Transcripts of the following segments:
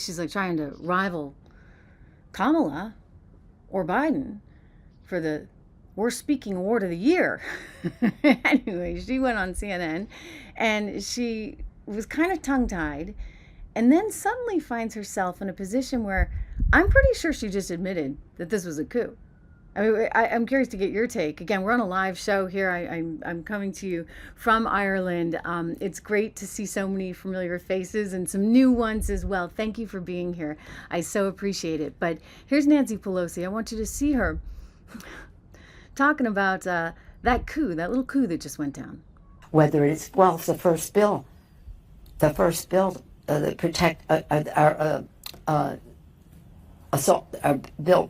she's like trying to rival Kamala or Biden for the worst speaking award of the year. Anyway, she went on CNN and she was kind of tongue-tied, and then suddenly finds herself in a position where I'm pretty sure she just admitted that this was a coup. I mean, I'm curious to get your take. Again, we're on a live show here. I'm coming to you from Ireland. It's great to see so many familiar faces and some new ones as well. Thank you for being here. I so appreciate it. But here's Nancy Pelosi. I want you to see her talking about that coup, that little coup that just went down. Whether it's, well, it's the first bill that protect our assault, bill.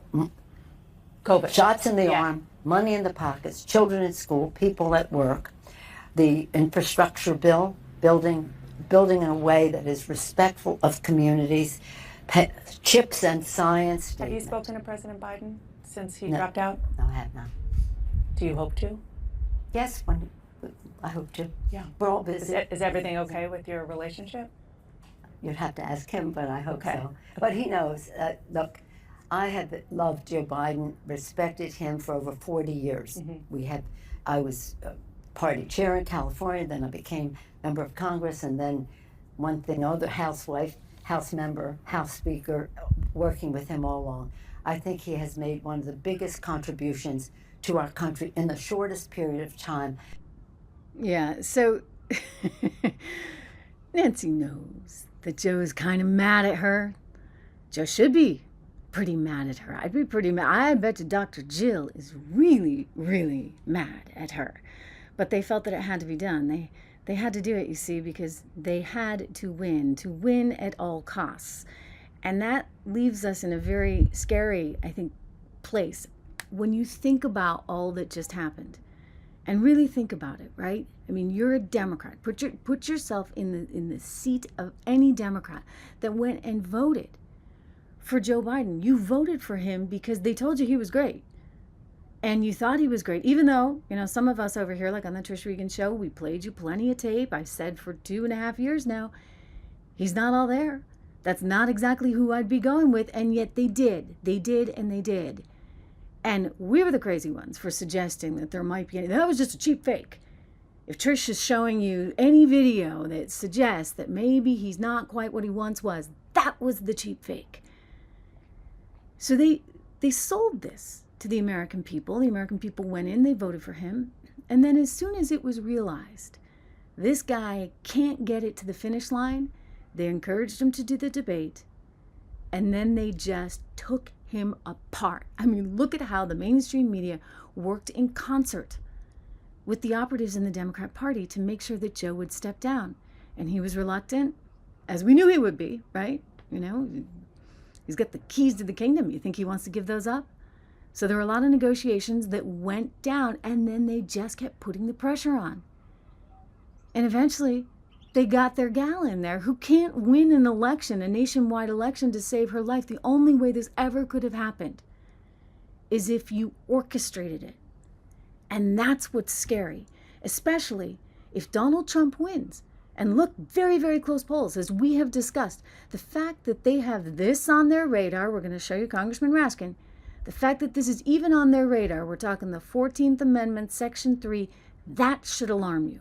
COVID. Shots in the arm, money in the pockets, children in school, people at work, the infrastructure bill, building in a way that is respectful of communities, chips and science. Have you spoken to President Biden since he dropped out? No, I have not. Do you hope to? Yes, I hope to. Yeah. We're all busy. Is everything okay with your relationship? You'd have to ask him, but I hope Okay. so. But he knows. Look, I have loved Joe Biden, respected him for over 40 years. Mm-hmm. I was party chair in California, then I became member of Congress, and then one thing, other housewife, House member, House Speaker, working with him all along. I think he has made one of the biggest contributions to our country in the shortest period of time. Yeah, so Nancy knows that Joe is kind of mad at her. Joe should be pretty mad at her. I'd be pretty mad. I bet you Dr. Jill is really, really mad at her. But they felt that it had to be done. They had to do it, you see, because they had to win at all costs. And that leaves us in a very scary, I think, place when you think about all that just happened. And really think about it, right? I mean, you're a Democrat. Put yourself in the seat of any Democrat that went and voted for Joe Biden. You voted for him because they told you he was great. And you thought he was great, even though, some of us over here, like on the Trish Regan show, we played you plenty of tape. I've said for 2.5 years now, he's not all there. That's not exactly who I'd be going with. And yet they did. They did, and they did. And we were the crazy ones for suggesting that there might be that was just a cheap fake. If Trish is showing you any video that suggests that maybe he's not quite what he once was, that was the cheap fake. So they sold this to the American people. The American people went in, they voted for him. And then as soon as it was realized this guy can't get it to the finish line, they encouraged him to do the debate. And then they just took him apart. I mean, look at how the mainstream media worked in concert with the operatives in the Democrat Party to make sure that Joe would step down. And he was reluctant, as we knew he would be, right? He's got the keys to the kingdom. You think he wants to give those up? So there were a lot of negotiations that went down, and then they just kept putting the pressure on. And eventually, they got their gal in there who can't win an election, a nationwide election, to save her life. The only way this ever could have happened is if you orchestrated it. And that's what's scary, especially if Donald Trump wins. And look, very, very close polls, as we have discussed. The fact that they have this on their radar, we're going to show you Congressman Raskin, the fact that this is even on their radar, we're talking the 14th Amendment, Section 3, that should alarm you.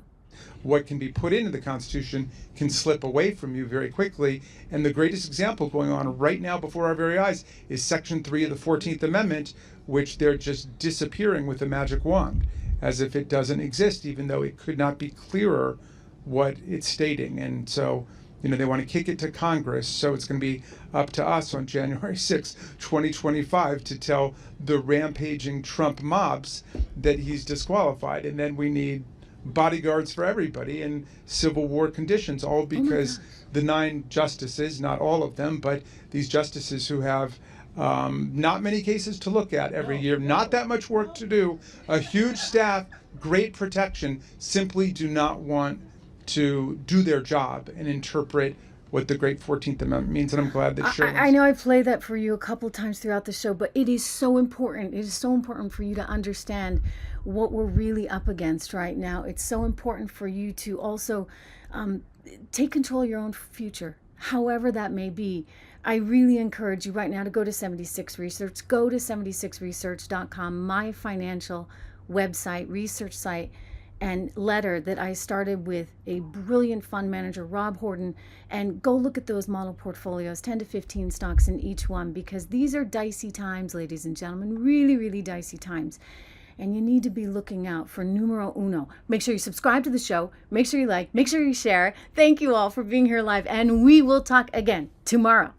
What can be put into the Constitution can slip away from you very quickly. And the greatest example going on right now before our very eyes is Section 3 of the 14th Amendment, which they're just disappearing with a magic wand, as if it doesn't exist, even though it could not be clearer what it's stating. And so, they want to kick it to Congress. So it's going to be up to us on January 6, 2025 to tell the rampaging Trump mobs that he's disqualified. And then we need bodyguards for everybody in Civil War conditions, all because the 9 justices, not all of them, but these justices who have not many cases to look at every year, not that much work to do, a huge staff, great protection, simply do not want to do their job and interpret what the great 14th Amendment means. And I'm glad that shows. I know I played that for you a couple times throughout the show, but it is so important. It is so important for you to understand what we're really up against right now. It's so important for you to also take control of your own future, however that may be. I really encourage you right now to go to 76 Research. Go to 76research.com, my financial website, research site, and letter that I started with a brilliant fund manager, Rob Horton, and go look at those model portfolios, 10 to 15 stocks in each one, because these are dicey times, ladies and gentlemen, really, really dicey times. And you need to be looking out for numero uno. Make sure you subscribe to the show. Make sure you like. Make sure you share. Thank you all for being here live. And we will talk again tomorrow.